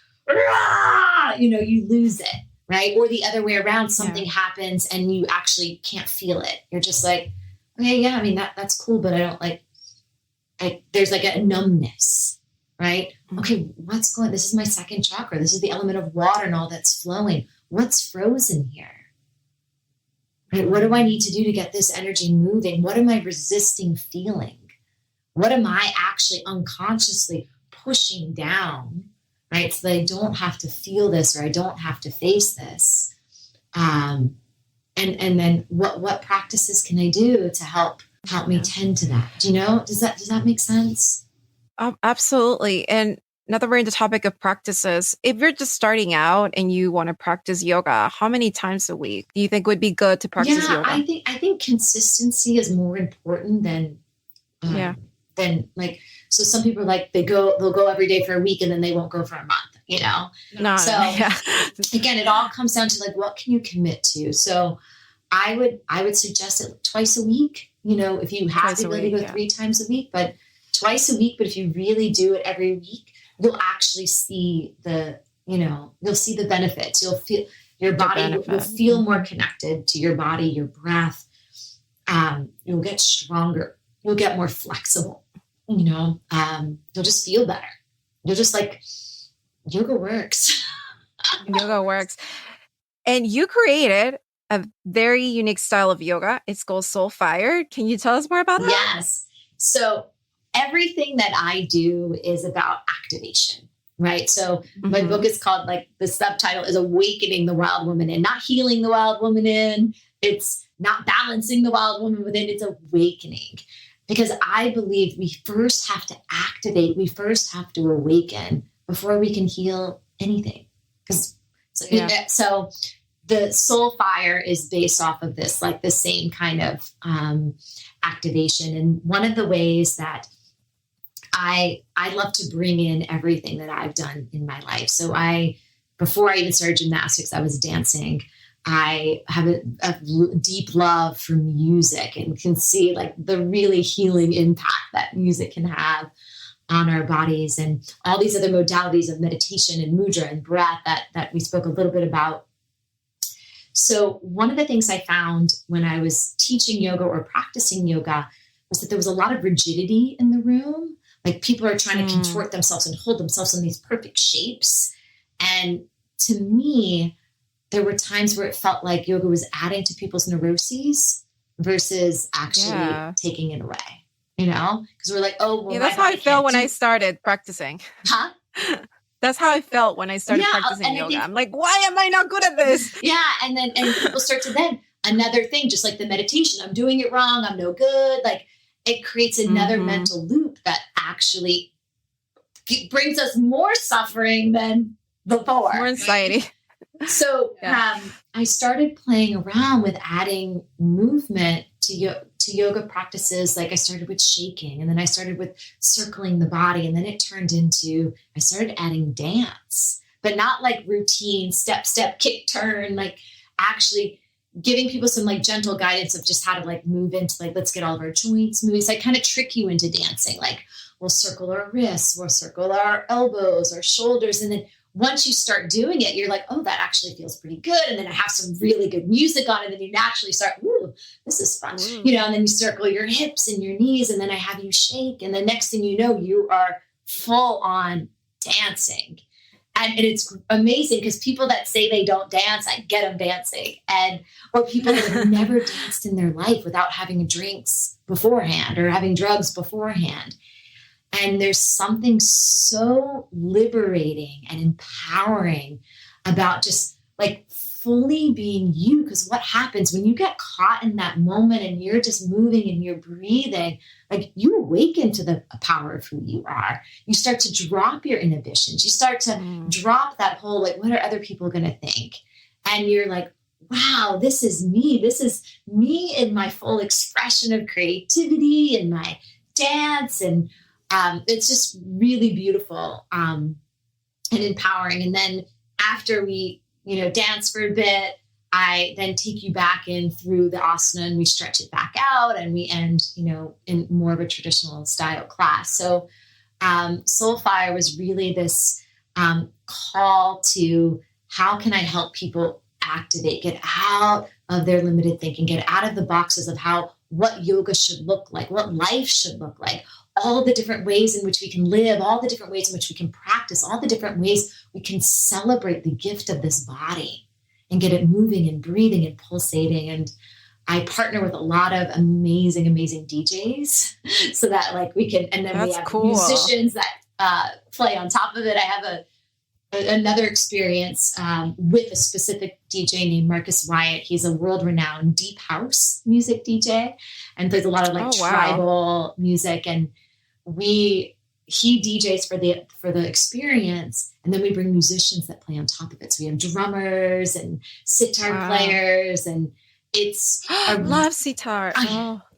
Speaker 1: you lose it, right? Or the other way around, something happens and you actually can't feel it. You're just like, okay, yeah, I mean, that's cool, but I don't there's like a numbness, right? Okay, this is my second chakra. This is the element of water and all that's flowing. What's frozen here? Right? What do I need to do to get this energy moving? What am I resisting feeling? What am I actually unconsciously pushing down, right? So that I don't have to feel this, or I don't have to face this. And then what practices can I do to help me tend to that? Do you know? Does that make sense?
Speaker 2: Absolutely. And now that we're in the topic of practices, if you're just starting out and you want to practice yoga, how many times a week do you think would be good to practice yoga?
Speaker 1: I think consistency is more important than so some people are like, they'll go every day for a week and then they won't go for a month, you know? Again, it all comes down to like, what can you commit to? So I would suggest it twice a week, you know, if you have the ability to go 3 times a week, but twice a week. But if you really do it every week, you'll actually see you'll see the benefits. You'll feel your body will feel more connected to your body, your breath. You'll get stronger. You'll get more flexible, you know, you'll just feel better. You'll just yoga works.
Speaker 2: Yoga works. And you created a very unique style of yoga. It's called Soul Fire. Can you tell us more about that?
Speaker 1: Yes. So everything that I do is about activation, right? So my book is called, the subtitle is Awakening the Wild Woman In, not healing the wild woman in. It's not balancing the wild woman within. It's awakening. Because I believe we first have to activate, we first have to awaken before we can heal anything. So the Soul Fire is based off of this, the same kind of activation. And one of the ways that I love to bring in everything that I've done in my life. So before I even started gymnastics, I was dancing. I have a deep love for music and can see the really healing impact that music can have on our bodies, and all these other modalities of meditation and mudra and breath that we spoke a little bit about. So one of the things I found when I was teaching yoga or practicing yoga was that there was a lot of rigidity in the room. People are trying to contort themselves and hold themselves in these perfect shapes. And to me, there were times where it felt like yoga was adding to people's neuroses versus actually taking it away, you know? Because we're
Speaker 2: that's how I felt when I started practicing.
Speaker 1: Huh?
Speaker 2: That's how I felt when I started practicing yoga. I'm like, why am I not good at this?
Speaker 1: Yeah. And people start to then, another thing, just like the meditation, I'm doing it wrong. I'm no good. It creates another mental loop that actually brings us more suffering than before.
Speaker 2: More anxiety.
Speaker 1: So I started playing around with adding movement to yoga practices. I started with shaking, and then I started with circling the body, and then it turned into, I started adding dance, but not routine, step, kick, turn, actually giving people some gentle guidance of just how to move into let's get all of our joints moving. So I kind of trick you into dancing. We'll circle our wrists, we'll circle our elbows, our shoulders, and then once you start doing it, you're like, oh, that actually feels pretty good. And then I have some really good music on, and then you naturally start, ooh, this is fun. You know, and then you circle your hips and your knees, and then I have you shake. And the next thing you know, you are full on dancing. And it's amazing because people that say they don't dance, I get them dancing. Or people that have never danced in their life without having drinks beforehand or having drugs beforehand. And there's something so liberating and empowering about just fully being you. Because what happens when you get caught in that moment and you're just moving and you're breathing, you awaken to the power of who you are. You start to drop your inhibitions. You start to drop that whole, what are other people going to think? And you're like, wow, this is me. This is me in my full expression of creativity and my dance. And it's just really beautiful and empowering. And then after we, dance for a bit, I then take you back in through the asana, and we stretch it back out, and we end, in more of a traditional style class. So Soul Fire was really this call to how can I help people activate, get out of their limited thinking, get out of the boxes of how what yoga should look like, what life should look like, all the different ways in which we can live, all the different ways in which we can practice, all the different ways we can celebrate the gift of this body and get it moving and breathing and pulsating. And I partner with a lot of amazing, amazing DJs so that like we can, and then we have musicians that play on top of it. I have another experience with a specific DJ named Marcus Wyatt. He's a world-renowned deep house music DJ and plays a lot of like tribal music. And he DJs for the experience, and then we bring musicians that play on top of it. So we have drummers and sitar players, and it's
Speaker 2: love sitar.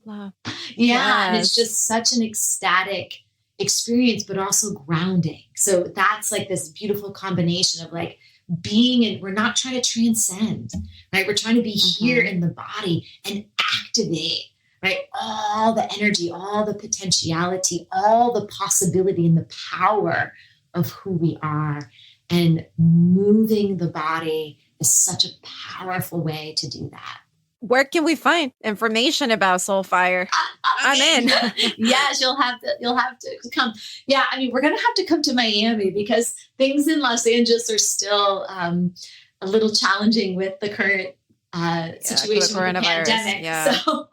Speaker 2: Love.
Speaker 1: Yeah, and it's just such an ecstatic experience, but also grounding. So that's like this beautiful combination of like being, and we're not trying to transcend, right? We're trying to be here in the body and activate, right? All the energy, all the potentiality, all the possibility and the power of who we are. And moving the body is such a powerful way to do that.
Speaker 2: Where can we find information about Soulfire? I'm in.
Speaker 1: Yes, you'll have to come. Yeah, I mean, we're going to have to come to Miami because things in Los Angeles are still a little challenging with the current situation with the pandemic. Yeah. So,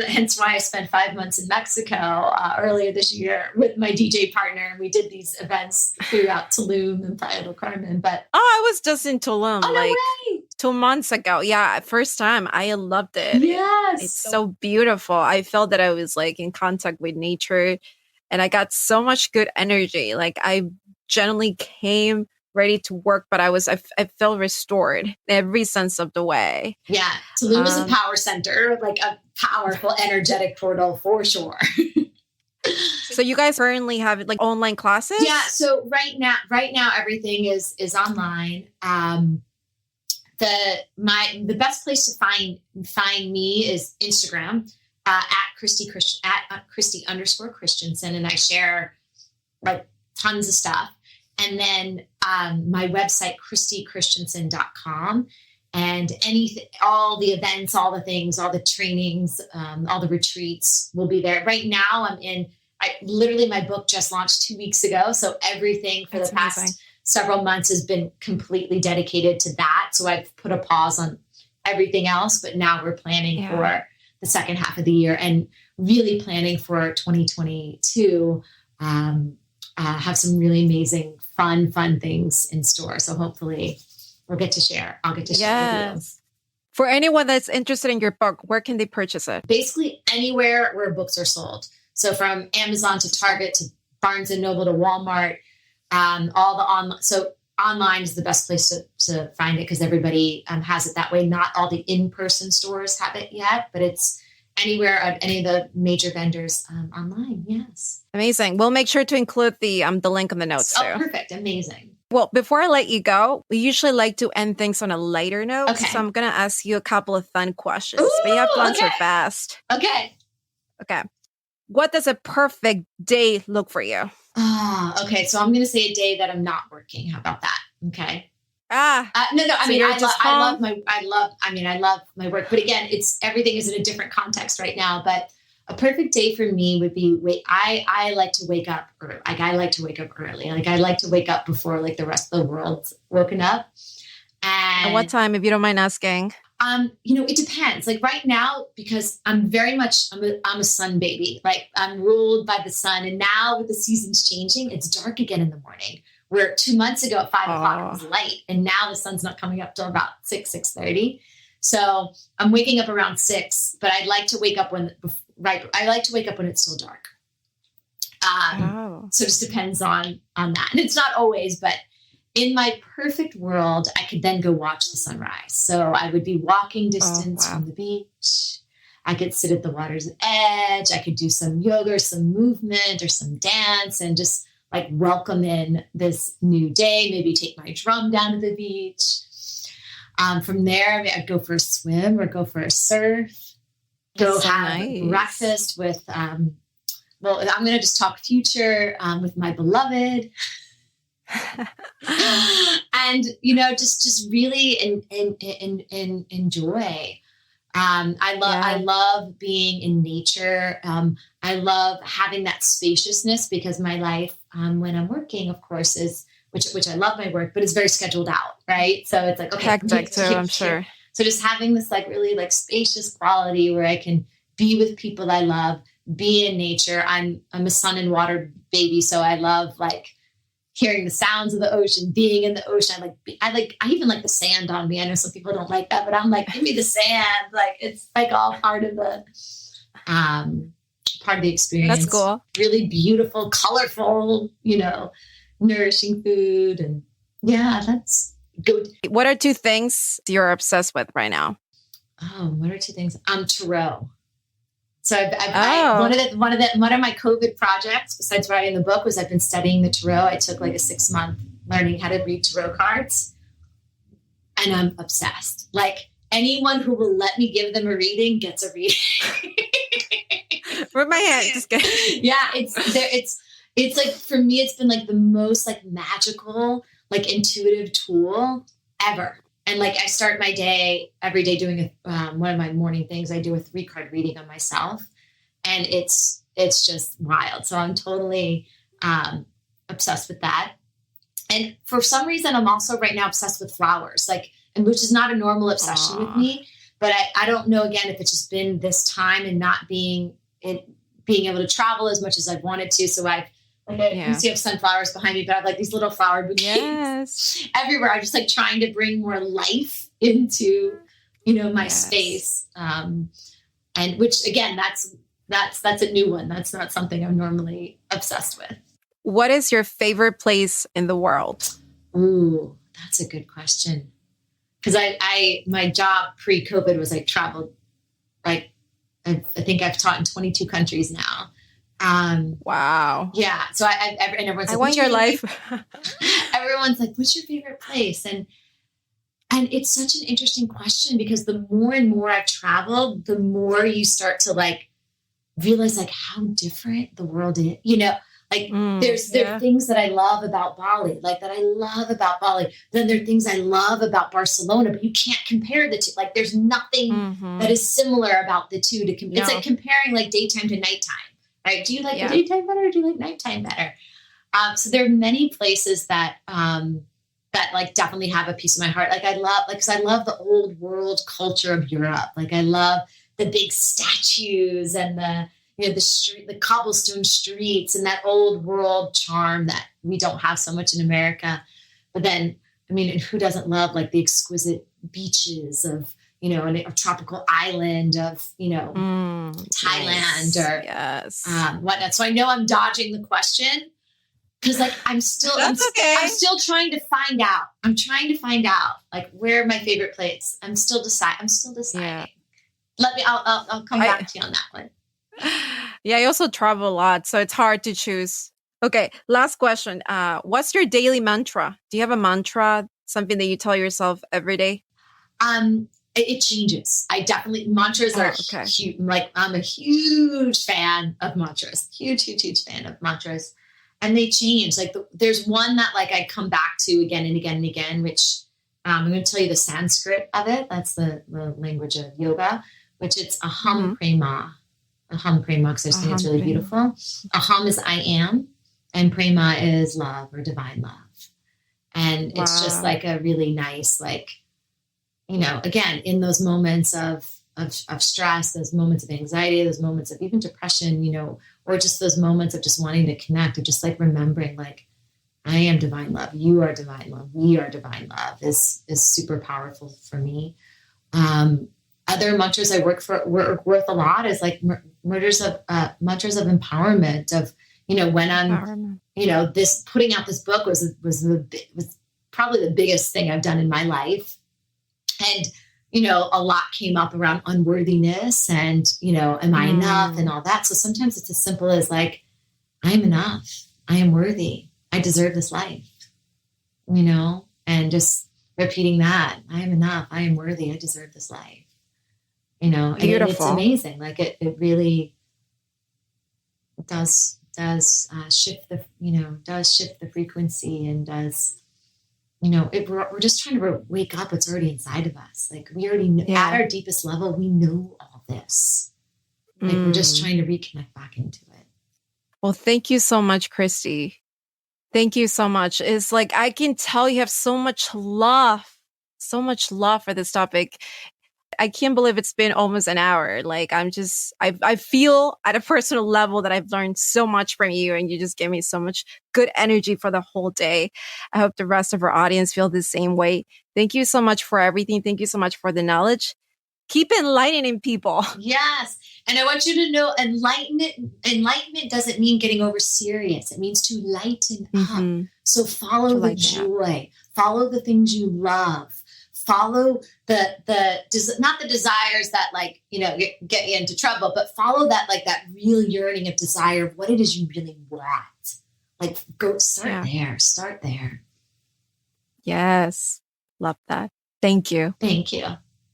Speaker 1: hence why I spent 5 months in Mexico earlier this year with my DJ partner, and we did these events throughout Tulum and Playa del Carmen. But
Speaker 2: I was just in Tulum
Speaker 1: no way.
Speaker 2: 2 months ago. Yeah, first time. I loved it.
Speaker 1: Yes,
Speaker 2: it's so beautiful. I felt that I was like in contact with nature, and I got so much good energy. Like I generally came ready to work, but I felt restored in every sense of the way.
Speaker 1: Yeah. Tulum is a power center, like a powerful energetic portal for sure.
Speaker 2: So you guys currently have like online classes?
Speaker 1: Yeah. So right now everything is online. The best place to find me is Instagram at Cristi_Christensen, and I share like tons of stuff. And then my website, CristiChristensen.com, and all the events, all the things, all the trainings, all the retreats will be there. Right now literally my book just launched 2 weeks ago. So everything for the past several months has been completely dedicated to that. So I've put a pause on everything else, but now we're planning for the second half of the year and really planning for 2022. Have some really amazing, fun things in store. So hopefully I'll get to share with you.
Speaker 2: For anyone that's interested in your book, where can they purchase it?
Speaker 1: Basically anywhere where books are sold. So from Amazon to Target to Barnes & Noble to Walmart, so online is the best place to find it because everybody has it that way. Not all the in-person stores have it yet, but it's anywhere at any of the major vendors online. Yes.
Speaker 2: Amazing. We'll make sure to include the link in the notes too.
Speaker 1: Oh, perfect. Amazing.
Speaker 2: Well, before I let you go, we usually like to end things on a lighter note.
Speaker 1: Okay.
Speaker 2: So I'm going to ask you a couple of fun questions, but you have to answer fast.
Speaker 1: Okay.
Speaker 2: What does a perfect day look for you?
Speaker 1: Okay. So I'm going to say a day that I'm not working. How about that? Okay.
Speaker 2: No.
Speaker 1: I mean, I love my work, but again, everything is in a different context right now. But a perfect day for me would be I like to wake up early. Like I like to wake up early. Like I like to wake up before like the rest of the world's woken up. And
Speaker 2: at what time, if you don't mind asking?
Speaker 1: It depends. Like right now, because I'm a sun baby. Like I'm ruled by the sun, and now with the seasons changing, it's dark again in the morning. Where 2 months ago at 5 o'clock it was light, and now the sun's not coming up till about 6:30. So I'm waking up around 6, but I'd like to wake up when it's still dark. So it just depends on that, and it's not always, but in my perfect world, I could then go watch the sunrise. So I would be walking distance from the beach. I could sit at the water's edge. I could do some yoga, or some movement, or some dance, and just like welcome in this new day, maybe take my drum down to the beach. From there, I'd go for a swim or go for a surf, breakfast with, I'm going to just talk future with my beloved. And, just really enjoy I love being in nature. I love having that spaciousness because my life, when I'm working, of course, is, which I love my work, but it's very scheduled out. Right. So it's like, okay,
Speaker 2: hectic too, I'm sure.
Speaker 1: So just having this like really like spacious quality where I can be with people I love, be in nature. I'm a sun and water baby. So I love like hearing the sounds of the ocean, being in the ocean. I even like the sand on me. I know some people don't like that, but I'm like, give me the sand. Like it's like all part of the experience.
Speaker 2: That's cool.
Speaker 1: Really beautiful, colorful, nourishing food. And yeah, that's good.
Speaker 2: What are 2 things you're obsessed with right now?
Speaker 1: Oh, what are 2 things? Tarot. So one of my COVID projects, besides writing the book, was I've been studying the tarot. I took like a 6-month learning how to read tarot cards, and I'm obsessed. Like anyone who will let me give them a reading gets a reading.
Speaker 2: With my hand, just kidding.
Speaker 1: Yeah, it's like for me, it's been like the most like magical, like intuitive tool ever. And like I start my day every day doing one of my morning things. I do a 3-card reading on myself, and it's just wild. So I'm totally obsessed with that. And for some reason, I'm also right now obsessed with flowers, and which is not a normal obsession with me. But I don't know again if it's just been this time and not being able to travel as much as I've wanted to. So you see I have sunflowers behind me, but I have like these little flower bouquets everywhere. I'm just like trying to bring more life into, my space. And which again, that's a new one. That's not something I'm normally obsessed with.
Speaker 2: What is your favorite place in the world?
Speaker 1: Ooh, that's a good question. Cause my job pre-COVID was like traveled, like I think I've taught in 22 countries now.
Speaker 2: Wow.
Speaker 1: Yeah. So and everyone's like,
Speaker 2: I want your life.
Speaker 1: Everyone's like, what's your favorite place? And it's such an interesting question because the more and more I've traveled, the more you start to like realize like how different the world is, there are things that I love about Bali, Then there are things I love about Barcelona, but you can't compare the two. Like there's nothing that is similar about the two it's like comparing like daytime to nighttime. Right? Do you like the daytime better or do you like nighttime better? So there are many places that like definitely have a piece of my heart. Like I love the old world culture of Europe. Like I love the big statues and the cobblestone streets and that old world charm that we don't have so much in America. But then, I mean, who doesn't love like the exquisite beaches of a tropical island of, Thailand or whatnot. So I know I'm dodging the question because like I'm still trying to find out. I'm trying to find out like where my favorite place. I'm still deciding. Yeah. I'll come back to you on that one.
Speaker 2: Yeah, I also travel a lot, so it's hard to choose. Okay, last question. What's your daily mantra? Do you have a mantra, something that you tell yourself every day?
Speaker 1: It changes. Mantras are huge. Like I'm a huge fan of mantras, huge fan of mantras. And they change. Like there's one that like I come back to again and again and again, which I'm going to tell you the Sanskrit of it. That's the language of yoga, which it's aham prema. Aham prema, because I think it's really beautiful. Aham is I am, and prema is love or divine love. And it's just like a really nice, like, again, in those moments of stress, those moments of anxiety, those moments of even depression, or just those moments of just wanting to connect, of just like remembering, like, I am divine love. You are divine love. We are divine love is super powerful for me. Other mantras I work with a lot is like mantras of empowerment of, when I'm, this putting out this book was probably the biggest thing I've done in my life. And, a lot came up around unworthiness and, am I enough and all that. So sometimes it's as simple as like, I am enough. I am worthy. I deserve this life, and just repeating that. I am enough. I am worthy. I deserve this life, and it's amazing. Like it really does shift the frequency and does we're just trying to wake up what's already inside of us. Like we already know, at our deepest level, we know all this. Like we're just trying to reconnect back into it.
Speaker 2: Well, thank you so much, Cristi. Thank you so much. It's like, I can tell you have so much love for this topic. I can't believe it's been almost an hour. Like I feel at a personal level that I've learned so much from you, and you just gave me so much good energy for the whole day. I hope the rest of our audience feel the same way. Thank you so much for everything. Thank you so much for the knowledge. Keep enlightening people.
Speaker 1: Yes. And I want you to know enlightenment doesn't mean getting over serious. It means to lighten up. So follow the joy, follow the things you love. Follow not the desires that get you into trouble, but follow that real yearning of desire of what it is you really want. Like go start there.
Speaker 2: Yes. Love that. Thank you.
Speaker 1: Thank you.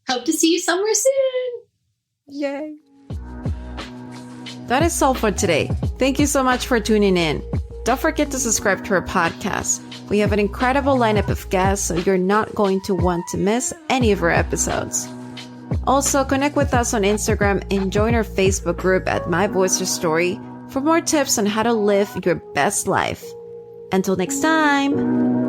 Speaker 1: Hope to see you somewhere soon.
Speaker 2: Yay. That is all for today. Thank you so much for tuning in. Don't forget to subscribe to our podcast. We have an incredible lineup of guests, so you're not going to want to miss any of our episodes. Also, connect with us on Instagram and join our Facebook group at My Voice Your Story for more tips on how to live your best life. Until next time.